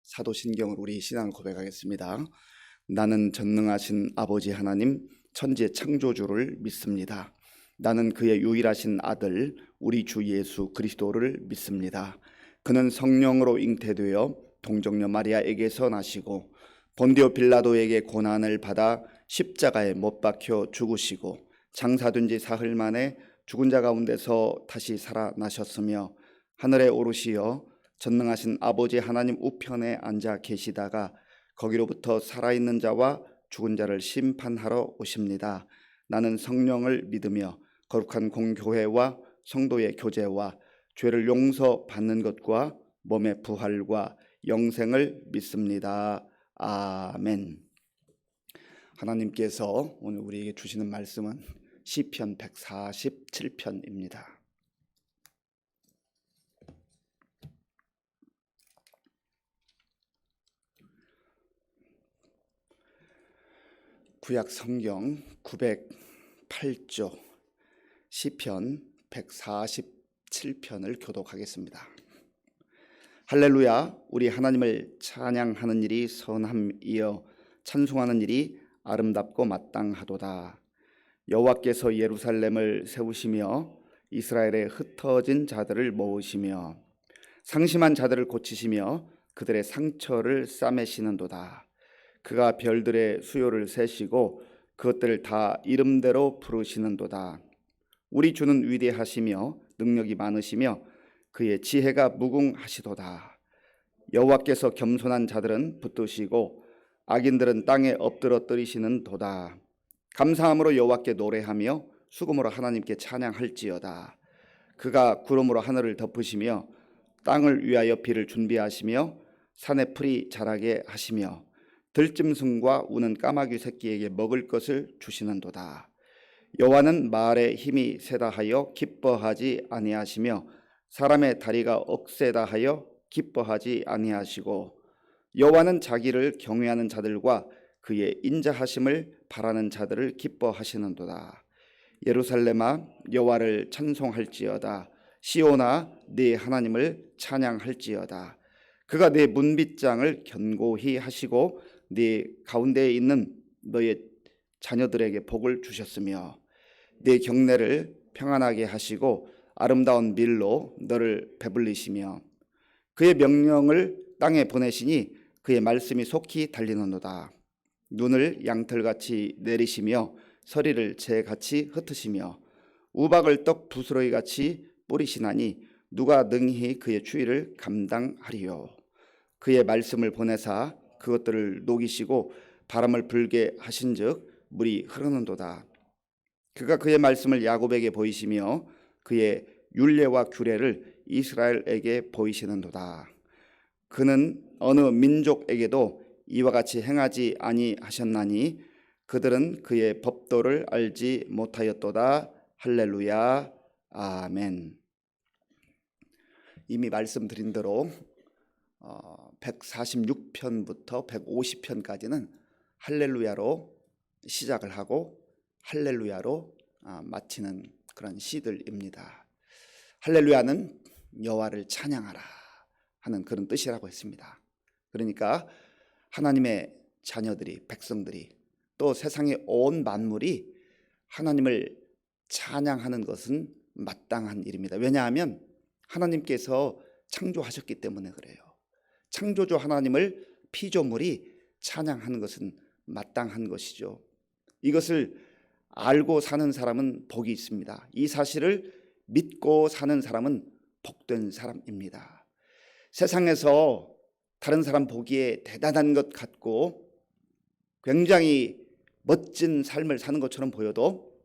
사도신경을 우리 신앙을 고백하겠습니다. 나는 전능하신 아버지 하나님 천지의 창조주를 믿습니다. 나는 그의 유일하신 아들 우리 주 예수 그리스도를 믿습니다. 그는 성령으로 잉태되어 동정녀 마리아에게서 나시고 본디오 빌라도에게 고난을 받아 십자가에 못 박혀 죽으시고 장사된 지 사흘 만에 죽은 자 가운데서 다시 살아나셨으며 하늘에 오르시어 전능하신 아버지 하나님 우편에 앉아 계시다가 거기로부터 살아있는 자와 죽은 자를 심판하러 오십니다. 나는 성령을 믿으며 거룩한 공교회와 성도의 교제와 죄를 용서받는 것과 몸의 부활과 영생을 믿습니다. 아멘. 하나님께서 오늘 우리에게 주시는 말씀은 시편 147편입니다. 구약 성경 908조 시편 147편을 교독하겠습니다. 할렐루야. 우리 하나님을 찬양하는 일이 선함이여 찬송하는 일이 아름답고 마땅하도다. 여호와께서 예루살렘을 세우시며 이스라엘의 흩어진 자들을 모으시며 상심한 자들을 고치시며 그들의 상처를 싸매시는도다. 그가 별들의 수요를 세시고 그것들을 다 이름대로 부르시는도다. 우리 주는 위대하시며 능력이 많으시며 그의 지혜가 무궁하시도다. 여호와께서 겸손한 자들은 붙드시고 악인들은 땅에 엎드러 뜨리시는도다. 감사함으로 여호와께 노래하며 수금으로 하나님께 찬양할지어다. 그가 구름으로 하늘을 덮으시며 땅을 위하여 비를 준비하시며 산에 풀이 자라게 하시며 들짐승과 우는 까마귀 새끼에게 먹을 것을 주시는도다. 여호와는 말에 힘이 세다 하여 기뻐하지 아니하시며 사람의 다리가 억세다 하여 기뻐하지 아니하시고 여호와는 자기를 경외하는 자들과 그의 인자하심을 바라는 자들을 기뻐하시는도다. 예루살렘아 여호와를 찬송할지어다. 시온아 네 하나님을 찬양할지어다. 그가 네 문빗장을 견고히 하시고 네 가운데에 있는 너의 자녀들에게 복을 주셨으며 네 경내를 평안하게 하시고 아름다운 밀로 너를 배불리시며 그의 명령을 땅에 보내시니 그의 말씀이 속히 달리는도다. 눈을 양털같이 내리시며 서리를 재같이 흩으시며 우박을 떡 부스러기같이 뿌리시나니 누가 능히 그의 추위를 감당하리요. 그의 말씀을 보내사 그것들을 녹이시고 바람을 불게 하신즉 물이 흐르는도다. 그가 그의 말씀을 야곱에게 보이시며 그의 율례와 규례를 이스라엘에게 보이시는도다. 그는 어느 민족에게도 이와 같이 행하지 아니하셨나니 그들은 그의 법도를 알지 못하였도다. 할렐루야. 아멘. 이미 말씀드린 대로 146편부터 150편까지는 할렐루야로 시작을 하고 할렐루야로 마치는 그런 시들입니다. 할렐루야는 여호와를 찬양하라 하는 그런 뜻이라고 했습니다. 그러니까 하나님의 자녀들이, 백성들이, 또 세상의 온 만물이 하나님을 찬양하는 것은 마땅한 일입니다. 왜냐하면 하나님께서 창조하셨기 때문에 그래요. 창조주 하나님을 피조물이 찬양하는 것은 마땅한 것이죠. 이것을 알고 사는 사람은 복이 있습니다. 이 사실을 믿고 사는 사람은 복된 사람입니다. 세상에서 다른 사람 보기에 대단한 것 같고 굉장히 멋진 삶을 사는 것처럼 보여도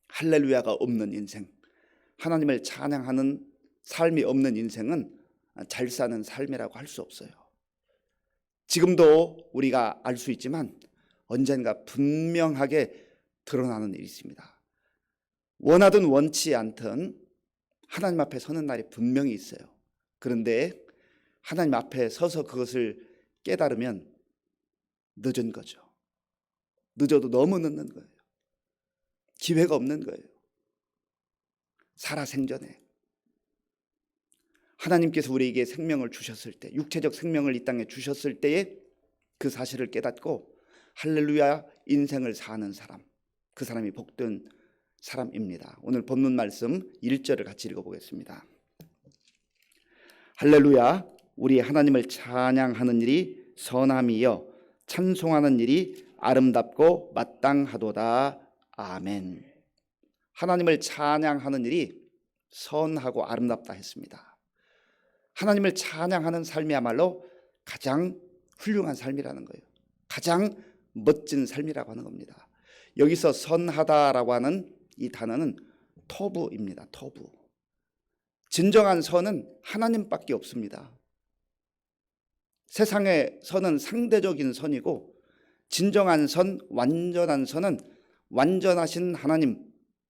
할렐루야가 없는 인생, 하나님을 찬양하는 삶이 없는 인생은 잘 사는 삶이라고 할 수 없어요. 지금도 우리가 알 수 있지만 언젠가 분명하게 드러나는 일이 있습니다. 원하든 원치 않든 하나님 앞에 서는 날이 분명히 있어요. 그런데 하나님 앞에 서서 그것을 깨달으면 늦은 거죠. 늦어도 너무 늦는 거예요. 기회가 없는 거예요. 살아생전에 하나님께서 우리에게 생명을 주셨을 때, 육체적 생명을 이 땅에 주셨을 때에 그 사실을 깨닫고 할렐루야 인생을 사는 사람, 그 사람이 복된 사람입니다. 오늘 본문 말씀 1절을 같이 읽어보겠습니다. 할렐루야, 우리 하나님을 찬양하는 일이 선함이여 찬송하는 일이 아름답고 마땅하도다. 아멘. 하나님을 찬양하는 일이 선하고 아름답다 했습니다. 하나님을 찬양하는 삶이야말로 가장 훌륭한 삶이라는 거예요. 가장 멋진 삶이라고 하는 겁니다. 여기서 선하다라고 하는 이 단어는 토부입니다. 토부. 진정한 선은 하나님밖에 없습니다. 세상의 선은 상대적인 선이고 진정한 선, 완전한 선은 완전하신 하나님,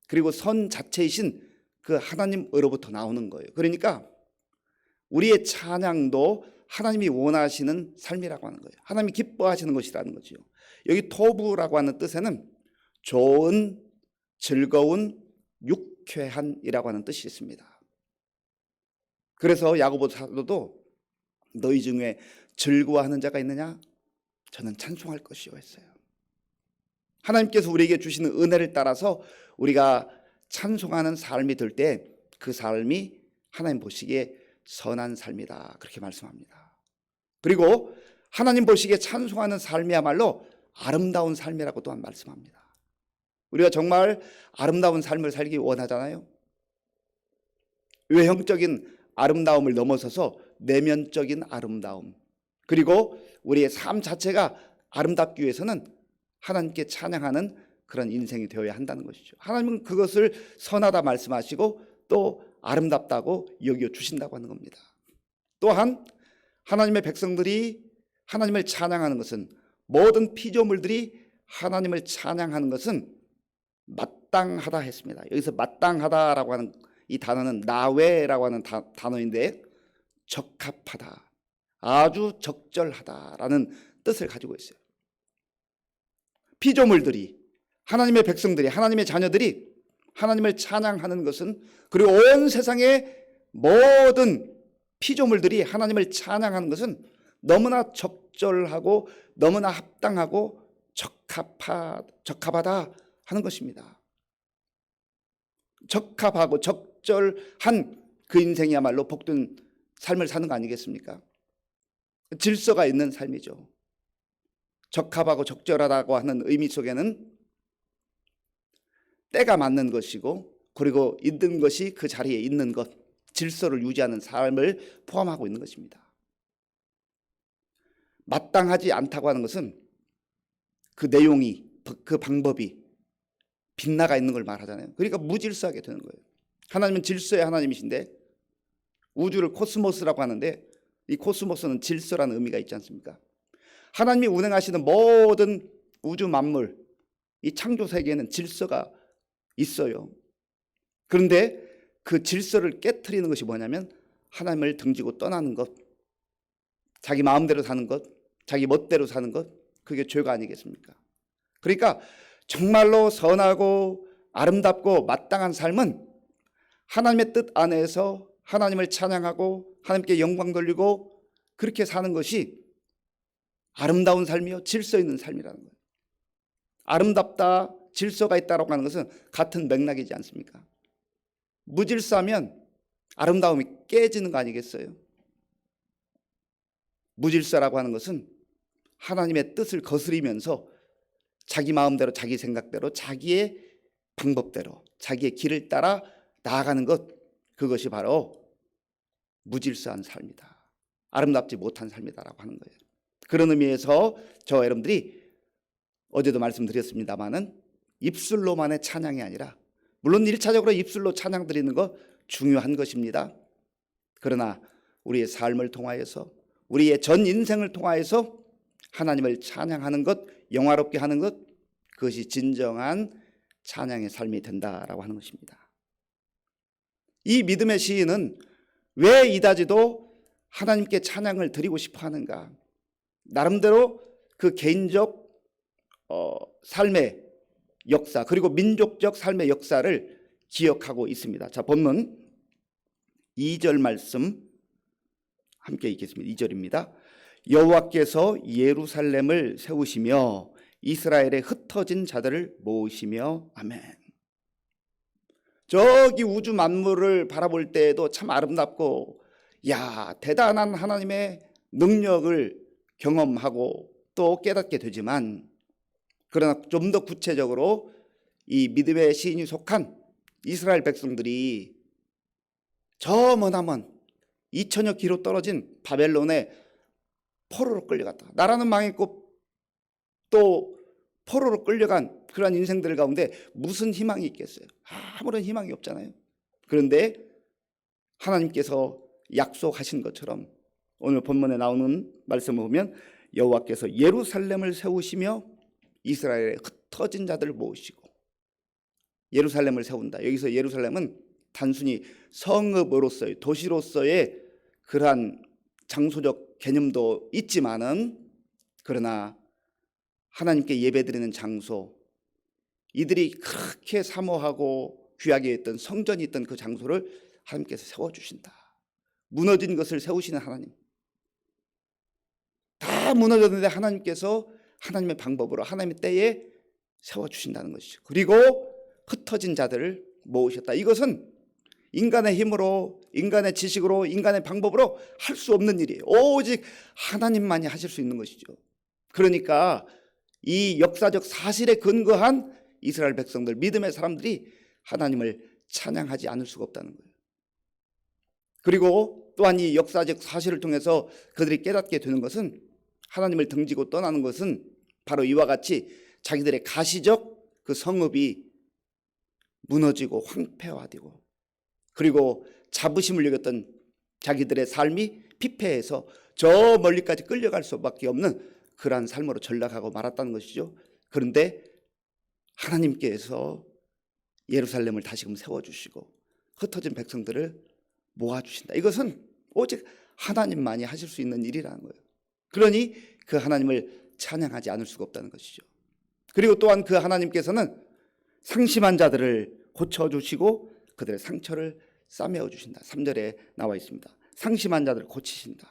그리고 선 자체이신 그 하나님으로부터 나오는 거예요. 그러니까 우리의 찬양도 하나님이 원하시는 삶이라고 하는 거예요. 하나님이 기뻐하시는 것이라는 거죠. 여기 토부라고 하는 뜻에는 좋은, 즐거운, 유쾌한이라고 하는 뜻이 있습니다. 그래서 야고보 사도도 너희 중에 즐거워하는 자가 있느냐? 저는 찬송할 것이요 했어요. 하나님께서 우리에게 주시는 은혜를 따라서 우리가 찬송하는 삶이 될 때 그 삶이 하나님 보시기에 선한 삶이다, 그렇게 말씀합니다. 그리고 하나님 보시기에 찬송하는 삶이야말로 아름다운 삶이라고 또한 말씀합니다. 우리가 정말 아름다운 삶을 살기 원하잖아요. 외형적인 아름다움을 넘어서서 내면적인 아름다움, 그리고 우리의 삶 자체가 아름답기 위해서는 하나님께 찬양하는 그런 인생이 되어야 한다는 것이죠. 하나님은 그것을 선하다 말씀하시고 또 아름답다고 여겨 주신다고 하는 겁니다. 또한 하나님의 백성들이 하나님을 찬양하는 것은, 모든 피조물들이 하나님을 찬양하는 것은 마땅하다 했습니다. 여기서 마땅하다라고 하는 이 단어는 나웨라고 하는 단어인데 적합하다, 아주 적절하다라는 뜻을 가지고 있어요. 피조물들이, 하나님의 백성들이, 하나님의 자녀들이 하나님을 찬양하는 것은, 그리고 온 세상의 모든 피조물들이 하나님을 찬양하는 것은 너무나 적절하고 너무나 합당하고 적합하다 하는 것입니다. 적합하고 적절한 그 인생이야말로 복된 삶을 사는 거 아니겠습니까? 질서가 있는 삶이죠. 적합하고 적절하다고 하는 의미 속에는 때가 맞는 것이고, 그리고 있는 것이 그 자리에 있는 것, 질서를 유지하는 삶을 포함하고 있는 것입니다. 마땅하지 않다고 하는 것은 그 내용이, 그 방법이 빗나가 있는 걸 말하잖아요. 그러니까 무질서하게 되는 거예요. 하나님은 질서의 하나님이신데 우주를 코스모스라고 하는데 이 코스모스는 질서라는 의미가 있지 않습니까? 하나님이 운행하시는 모든 우주 만물, 이 창조 세계에는 질서가 있어요. 그런데 그 질서를 깨트리는 것이 뭐냐면 하나님을 등지고 떠나는 것, 자기 마음대로 사는 것, 자기 멋대로 사는 것, 그게 죄가 아니겠습니까? 그러니까 정말로 선하고 아름답고 마땅한 삶은 하나님의 뜻 안에서 하나님을 찬양하고 하나님께 영광 돌리고 그렇게 사는 것이 아름다운 삶이요, 질서 있는 삶이라는 거예요. 아름답다, 질서가 있다라고 하는 것은 같은 맥락이지 않습니까? 무질서하면 아름다움이 깨지는 거 아니겠어요? 무질서라고 하는 것은 하나님의 뜻을 거스리면서 자기 마음대로, 자기 생각대로, 자기의 방법대로, 자기의 길을 따라 나아가는 것, 그것이 바로 무질서한 삶이다, 아름답지 못한 삶이다라고 하는 거예요. 그런 의미에서 저와 여러분들이 어제도 말씀드렸습니다마는 입술로만의 찬양이 아니라, 물론 1차적으로 입술로 찬양 드리는 거 중요한 것입니다. 그러나 우리의 삶을 통하여서, 우리의 전 인생을 통하여서 하나님을 찬양하는 것, 영화롭게 하는 것, 그것이 진정한 찬양의 삶이 된다라고 하는 것입니다. 이 믿음의 시인은 왜 이다지도 하나님께 찬양을 드리고 싶어 하는가? 나름대로 그 개인적 삶의 역사, 그리고 민족적 삶의 역사를 기억하고 있습니다. 자, 본문 2절 말씀 함께 읽겠습니다. 2절입니다. 여호와께서 예루살렘을 세우시며 이스라엘의 흩어진 자들을 모으시며. 아멘. 저기 우주 만물을 바라볼 때에도 참 아름답고, 야, 대단한 하나님의 능력을 경험하고 또 깨닫게 되지만, 그러나 좀 더 구체적으로 이 믿음의 시인이 속한 이스라엘 백성들이 저 머나먼 2000여 킬로 떨어진 바벨론의 포로로 끌려갔다. 나라는 망했고 또 포로로 끌려간 그러한 인생들 가운데 무슨 희망이 있겠어요? 아무런 희망이 없잖아요. 그런데 하나님께서 약속하신 것처럼 오늘 본문에 나오는 말씀을 보면 여호와께서 예루살렘을 세우시며 이스라엘의 흩어진 자들을 모으시고. 예루살렘을 세운다. 여기서 예루살렘은 단순히 성읍으로서의, 도시로서의 그러한 장소적 개념도 있지만은, 그러나 하나님께 예배드리는 장소, 이들이 그렇게 사모하고 귀하게 했던 성전이 있던 그 장소를 하나님께서 세워주신다. 무너진 것을 세우시는 하나님. 다 무너졌는데 하나님께서 하나님의 방법으로 하나님의 때에 세워주신다는 것이죠. 그리고 흩어진 자들을 모으셨다. 이것은 인간의 힘으로, 인간의 지식으로, 인간의 방법으로 할 수 없는 일이에요. 오직 하나님만이 하실 수 있는 것이죠. 그러니까 이 역사적 사실에 근거한 이스라엘 백성들, 믿음의 사람들이 하나님을 찬양하지 않을 수가 없다는 거예요. 그리고 또한 이 역사적 사실을 통해서 그들이 깨닫게 되는 것은, 하나님을 등지고 떠나는 것은 바로 이와 같이 자기들의 가시적 그 성읍이 무너지고 황폐화되고, 그리고 자부심을 여겼던 자기들의 삶이 피폐해서 저 멀리까지 끌려갈 수밖에 없는 그러한 삶으로 전락하고 말았다는 것이죠. 그런데 하나님께서 예루살렘을 다시금 세워주시고 흩어진 백성들을 모아주신다. 이것은 오직 하나님만이 하실 수 있는 일이라는 거예요. 그러니 그 하나님을 찬양하지 않을 수가 없다는 것이죠. 그리고 또한 그 하나님께서는 상심한 자들을 고쳐주시고 그들의 상처를 싸매어 주신다. 3절에 나와 있습니다. 상심한 자들을 고치신다.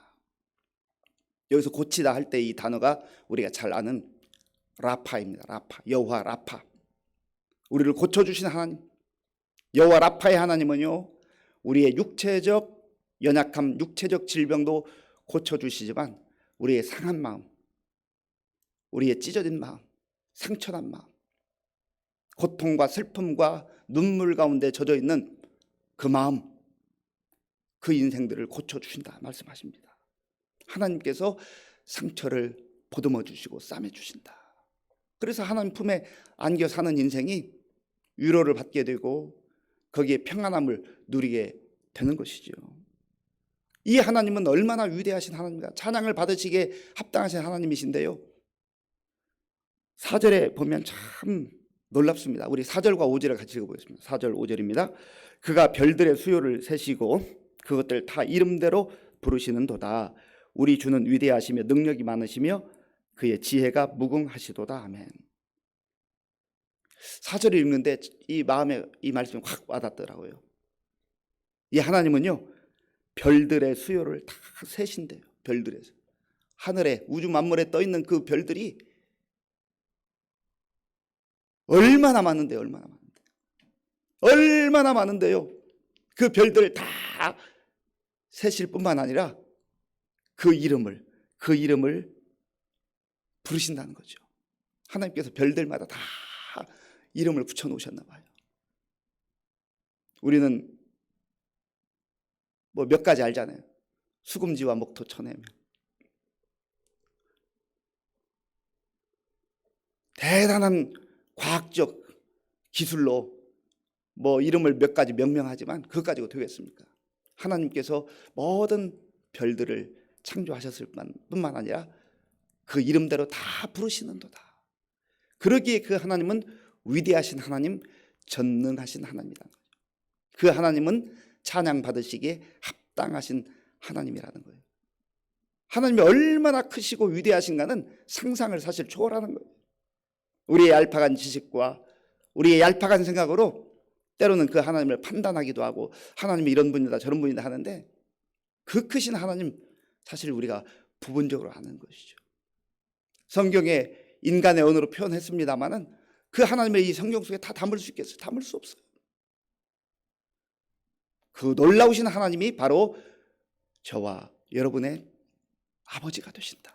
여기서 고치다 할 때 이 단어가 우리가 잘 아는 라파입니다. 라파, 여호와 라파. 우리를 고쳐주신 하나님. 여호와 라파의 하나님은요, 우리의 육체적 연약함, 육체적 질병도 고쳐주시지만 우리의 상한 마음, 우리의 찢어진 마음, 상처난 마음, 고통과 슬픔과 눈물 가운데 젖어 있는 그 마음, 그 인생들을 고쳐주신다 말씀하십니다. 하나님께서 상처를 보듬어 주시고 싸매 주신다. 그래서 하나님 품에 안겨 사는 인생이 위로를 받게 되고 거기에 평안함을 누리게 되는 것이죠. 이 하나님은 얼마나 위대하신 하나님입니까? 찬양을 받으시기에 합당하신 하나님이신데요, 4절에 보면 참 놀랍습니다. 우리 4절과 5절을 같이 읽어보겠습니다. 4절 5절입니다. 그가 별들의 수요를 세시고 그것들 다 이름대로 부르시는도다. 우리 주는 위대하시며 능력이 많으시며 그의 지혜가 무궁하시도다. 아멘. 4절을 읽는데 이 마음에 이 말씀이 확 와닿더라고요. 이 하나님은요, 별들의 수요를 다 세신대요. 별들의 수요. 하늘에 우주 만물에 떠 있는 그 별들이 얼마나 많은데요. 얼마나 많은데요. 그 별들을 다 세실 뿐만 아니라 그 이름을 부르신다는 거죠. 하나님께서 별들마다 다 이름을 붙여놓으셨나 봐요. 우리는 뭐 몇 가지 알잖아요. 수금지와 목토 천해명. 대단한 과학적 기술로 뭐 이름을 몇 가지 명명하지만 그것 가지고 되겠습니까? 하나님께서 모든 별들을 창조하셨을 뿐만 아니라 그 이름대로 다 부르시는도다. 그러기에 그 하나님은 위대하신 하나님, 전능하신 하나님이라는 거죠. 그 하나님은 찬양 받으시기에 합당하신 하나님이라는 거예요. 하나님이 얼마나 크시고 위대하신가는 상상을 사실 초월하는 거예요. 우리의 얄팍한 지식과 우리의 얄팍한 생각으로 때로는 그 하나님을 판단하기도 하고, 하나님이 이런 분이다 저런 분이다 하는데, 그 크신 하나님, 사실 우리가 부분적으로 아는 것이죠. 성경에 인간의 언어로 표현했습니다마는 그 하나님의 이 성경 속에 다 담을 수 있겠어요? 담을 수 없어요. 그 놀라우신 하나님이 바로 저와 여러분의 아버지가 되신다.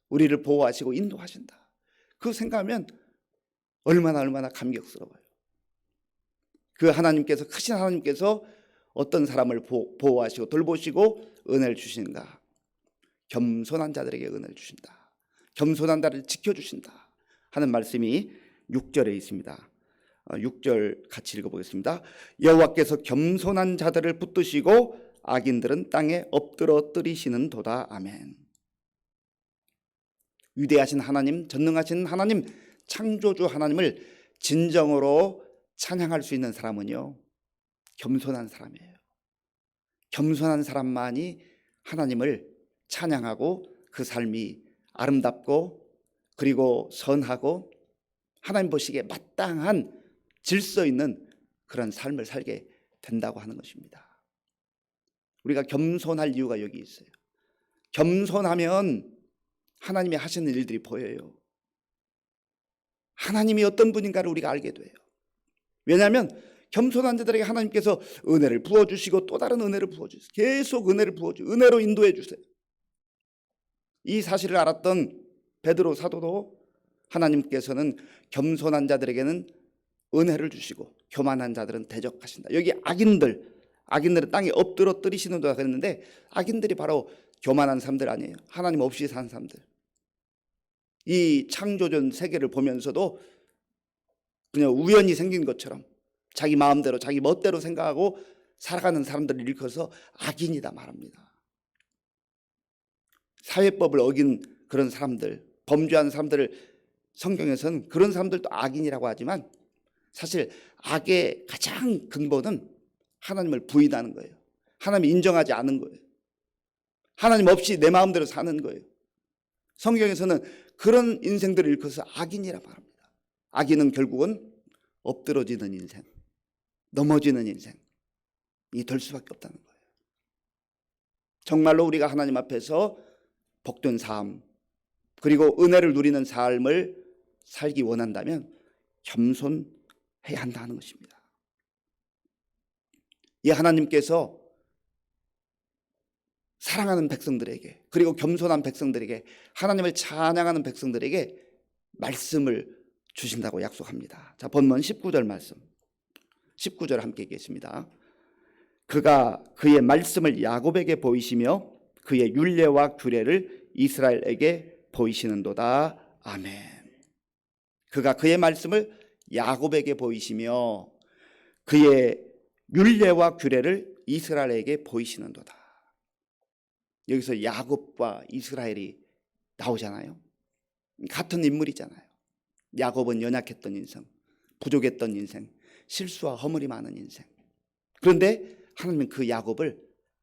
우리를 보호하시고 인도하신다. 그거 생각하면 얼마나 감격스러워요. 그 하나님께서, 크신 하나님께서 어떤 사람을 보호하시고 돌보시고 은혜를 주시는가? 겸손한 자들에게 은혜를 주신다. 겸손한 자를 지켜주신다 하는 말씀이 6절에 있습니다. 6절 같이 읽어보겠습니다. 여호와께서 겸손한 자들을 붙드시고 악인들은 땅에 엎드러 뜨리시는 도다. 아멘. 위대하신 하나님, 전능하신 하나님, 창조주 하나님을 진정으로 찬양할 수 있는 사람은요, 겸손한 사람이에요. 겸손한 사람만이 하나님을 찬양하고 그 삶이 아름답고 그리고 선하고 하나님 보시기에 마땅한 질서 있는 그런 삶을 살게 된다고 하는 것입니다. 우리가 겸손할 이유가 여기 있어요. 겸손하면 하나님이 하시는 일들이 보여요. 하나님이 어떤 분인가를 우리가 알게 돼요. 왜냐하면 겸손한 자들에게 하나님께서 은혜를 부어주시고 또 다른 은혜를 부어주세요. 계속 은혜를 부어주세요. 은혜로 인도해 주세요. 이 사실을 알았던 베드로 사도도 하나님께서는 겸손한 자들에게는 은혜를 주시고 교만한 자들은 대적하신다. 여기 악인들은 땅에 엎드러 뜨리시는도다 그랬는데 악인들이 바로 교만한 사람들 아니에요. 하나님 없이 사는 사람들. 이 창조전 세계를 보면서도 그냥 우연히 생긴 것처럼 자기 마음대로 자기 멋대로 생각하고 살아가는 사람들을 일컬어서 악인이다 말합니다. 사회법을 어긴 그런 사람들, 범죄한 사람들을 성경에서는 그런 사람들도 악인이라고 하지만 사실 악의 가장 근본은 하나님을 부인하는 거예요. 하나님을 인정하지 않은 거예요. 하나님 없이 내 마음대로 사는 거예요. 성경에서는 그런 인생들을 일컬어서 악인이라 말합니다. 악인은 결국은 엎드러지는 인생, 넘어지는 인생이 될 수밖에 없다는 거예요. 정말로 우리가 하나님 앞에서 복된 삶 그리고 은혜를 누리는 삶을 살기 원한다면 겸손해야 한다는 것입니다. 이 하나님께서 사랑하는 백성들에게 그리고 겸손한 백성들에게 하나님을 찬양하는 백성들에게 말씀을 주신다고 약속합니다. 자, 본문 19절 말씀 19절 함께 읽겠습니다. 그가 그의 말씀을 야곱에게 보이시며 그의 율례와 규례를 이스라엘에게 보이시는도다. 아멘. 그가 그의 말씀을 야곱에게 보이시며 그의 율례와 규례를 이스라엘에게 보이시는도다. 여기서 야곱과 이스라엘이 나오잖아요. 같은 인물이잖아요. 야곱은 연약했던 인생, 부족했던 인생, 실수와 허물이 많은 인생. 그런데 하나님은 그 야곱을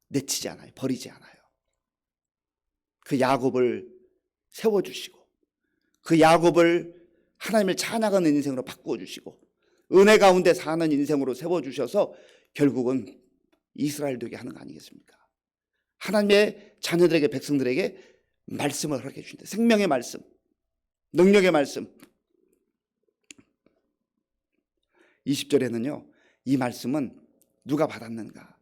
내치지 않아요. 버리지 않아요. 그 야곱을 세워주시고 그 야곱을 하나님을 찬양하는 인생으로 바꾸어 주시고 은혜 가운데 사는 인생으로 세워주셔서 결국은 이스라엘 되게 하는 거 아니겠습니까? 하나님의 자녀들에게 백성들에게 말씀을 허락해 주신다. 생명의 말씀, 능력의 말씀. 20절에는요 이 말씀은 누가 받았는가?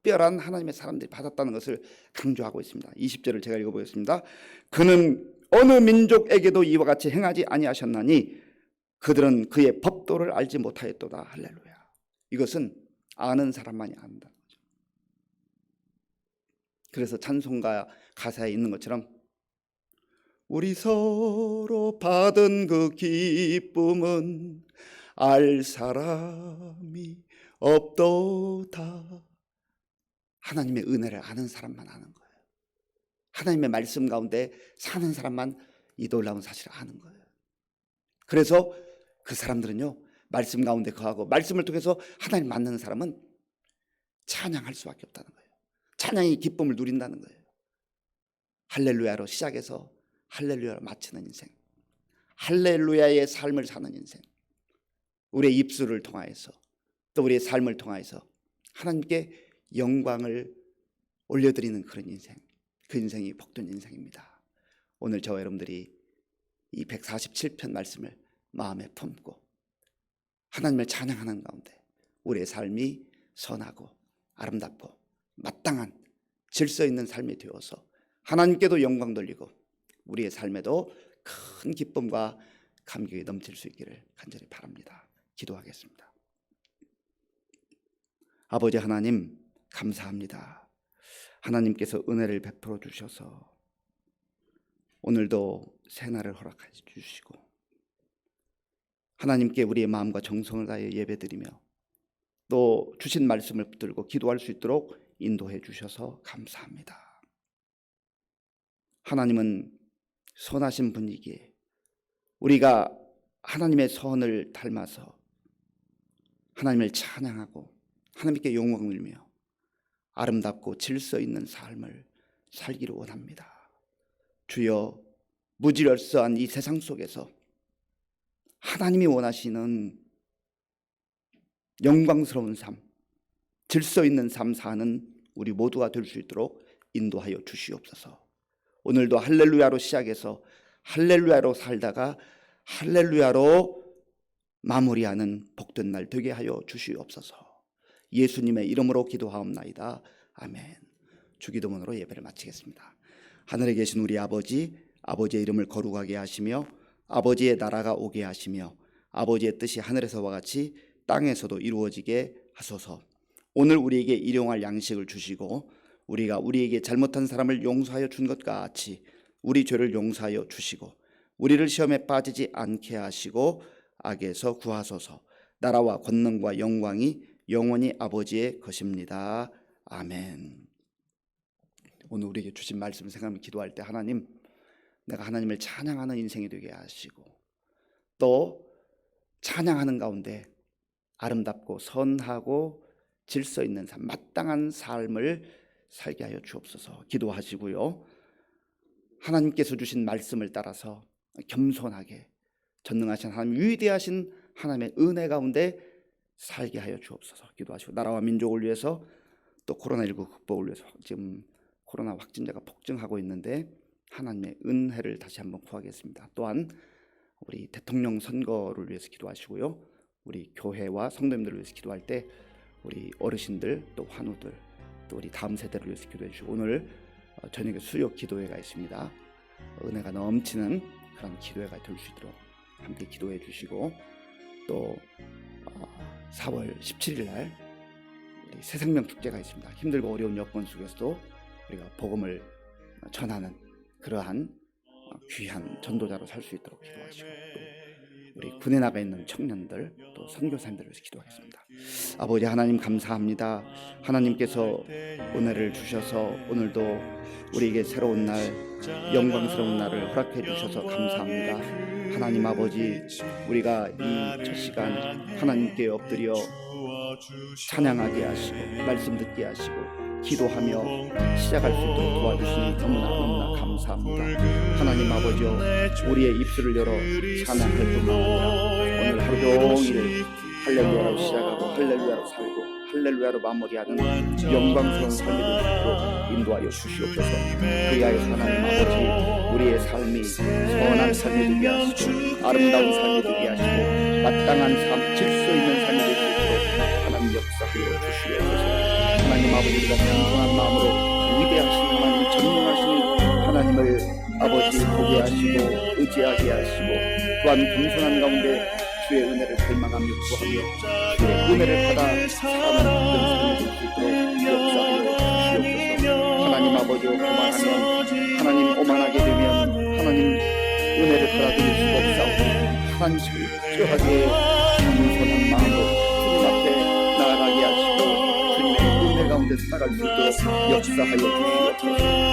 특별한 하나님의 사람들이 받았다는 것을 강조하고 있습니다. 20절을 제가 읽어보겠습니다. 그는 어느 민족에게도 이와 같이 행하지 아니하셨나니 그들은 그의 법도를 알지 못하였도다. 할렐루야. 이것은 아는 사람만이 안다는 거죠. 그래서 찬송가 가사에 있는 것처럼 우리 서로 받은 그 기쁨은 알 사람이 없도다. 하나님의 은혜를 아는 사람만 아는 거예요. 하나님의 말씀 가운데 사는 사람만 이 놀라운 사실을 아는 거예요. 그래서 그 사람들은요 말씀 가운데 거하고 말씀을 통해서 하나님 만나는 사람은 찬양할 수밖에 없다는 거예요. 찬양의 기쁨을 누린다는 거예요. 할렐루야로 시작해서 할렐루야로 마치는 인생, 할렐루야의 삶을 사는 인생, 우리의 입술을 통하여서 또 우리의 삶을 통하여서 하나님께 영광을 올려드리는 그런 인생, 그 인생이 복된 인생입니다. 오늘 저와 여러분들이 이 147편 말씀을 마음에 품고 하나님을 찬양하는 가운데 우리의 삶이 선하고 아름답고 마땅한 질서 있는 삶이 되어서 하나님께도 영광 돌리고 우리의 삶에도 큰 기쁨과 감격이 넘칠 수 있기를 간절히 바랍니다. 기도하겠습니다. 아버지 하나님, 감사합니다. 하나님께서 은혜를 베풀어 주셔서 오늘도 새날을 허락해 주시고 하나님께 우리의 마음과 정성을 다해 예배드리며 또 주신 말씀을 붙들고 기도할 수 있도록 인도해 주셔서 감사합니다. 하나님은 선하신 분이기에 우리가 하나님의 선을 닮아서 하나님을 찬양하고 하나님께 영광을 돌리며 아름답고 질서 있는 삶을 살기를 원합니다. 주여, 무질서한 이 세상 속에서 하나님이 원하시는 영광스러운 삶, 질서 있는 삶 사는 우리 모두가 될 수 있도록 인도하여 주시옵소서. 오늘도 할렐루야로 시작해서 할렐루야로 살다가 할렐루야로 마무리하는 복된 날 되게 하여 주시옵소서. 예수님의 이름으로 기도하옵나이다. 아멘. 주기도문으로 예배를 마치겠습니다. 하늘에 계신 우리 아버지, 아버지의 이름을 거룩하게 하시며 아버지의 나라가 오게 하시며 아버지의 뜻이 하늘에서와 같이 땅에서도 이루어지게 하소서. 오늘 우리에게 일용할 양식을 주시고 우리가 우리에게 잘못한 사람을 용서하여 준 것과 같이 우리 죄를 용서하여 주시고 우리를 시험에 빠지지 않게 하시고 악에서 구하소서. 나라와 권능과 영광이 영원히 아버지의 것입니다. 아멘. 오늘 우리에게 주신 말씀을 생각하며 기도할 때 하나님, 내가 하나님을 찬양하는 인생이 되게 하시고 또 찬양하는 가운데 아름답고 선하고 질서 있는 삶, 마땅한 삶을 살게 하여 주옵소서. 기도하시고요, 하나님께서 주신 말씀을 따라서 겸손하게 전능하신 하나님, 위대하신 하나님의 은혜 가운데 살게 하여 주옵소서. 기도하시고 나라와 민족을 위해서 또 코로나19 극복을 위해서 지금 코로나 확진자가 폭증하고 있는데 하나님의 은혜를 다시 한번 구하겠습니다. 또한 우리 대통령 선거를 위해서 기도하시고요, 우리 교회와 성도님들을 위해서 기도할 때 우리 어르신들 또 환우들 또 우리 다음 세대를 위해서 기도해 주시고 오늘 저녁에 수요 기도회가 있습니다. 은혜가 넘치는 그런 기도회가 될 수 있도록 함께 기도해 주시고 또 4월 17일 날 우리 새생명 축제가 있습니다. 힘들고 어려운 여건 속에서도 우리가 복음을 전하는 그러한 귀한 전도자로 살 수 있도록 기도하시고 또 우리 군에 나가 있는 청년들 또 선교사님들을 위해서 기도하겠습니다. 아버지 하나님 감사합니다. 하나님께서 은혜를 주셔서 오늘도 우리에게 새로운 날, 영광스러운 날을 허락해 주셔서 감사합니다. 하나님 아버지, 우리가 이 첫 시간 하나님께 엎드려 찬양하게 하시고 말씀 듣게 하시고 기도하며 시작할 수 있도록 도와주시니 너무나 감사합니다. 하나님 아버지요, 우리의 입술을 열어 찬양할 뿐만 아니라 오늘 하루 종일 할렐루야로 시작하고 할렐루야로 살고 할렐루야로 마무리하는 영광스러운 삶이 될 수 있도록 인도하여 주시옵소서. 그리하여서 하나님 아버지, 우리의 삶이 선한 삶이 되게 하시고 아름다운 삶이 되게 하시고 마땅한 삶, 질서 있는 삶이 될 수 있도록 하나님 역사하여 주시옵소서. 하나님 아버지, 우리가 겸손한 마음으로 위대하신 하나님, 전능하신 하나님을 아버지 보게 하시고 의지하게 하시고 또한 겸손한 가운데 주의 은혜를 갈망하며 구하며 주의 은혜를 받아 사는 삶이 될 수 있도록 역사하여 주시옵소서. 하나님 아버지, 교만하면 하나님, 오만하게 되면 하나님 은혜를 받아들일 수가 없사오니 하나님 철저하게 겸손한 마음으로 주님 앞에 나아가게 하시고 주님의 은혜 가운데 살아갈 수 있도록 역사하여 주시옵소서.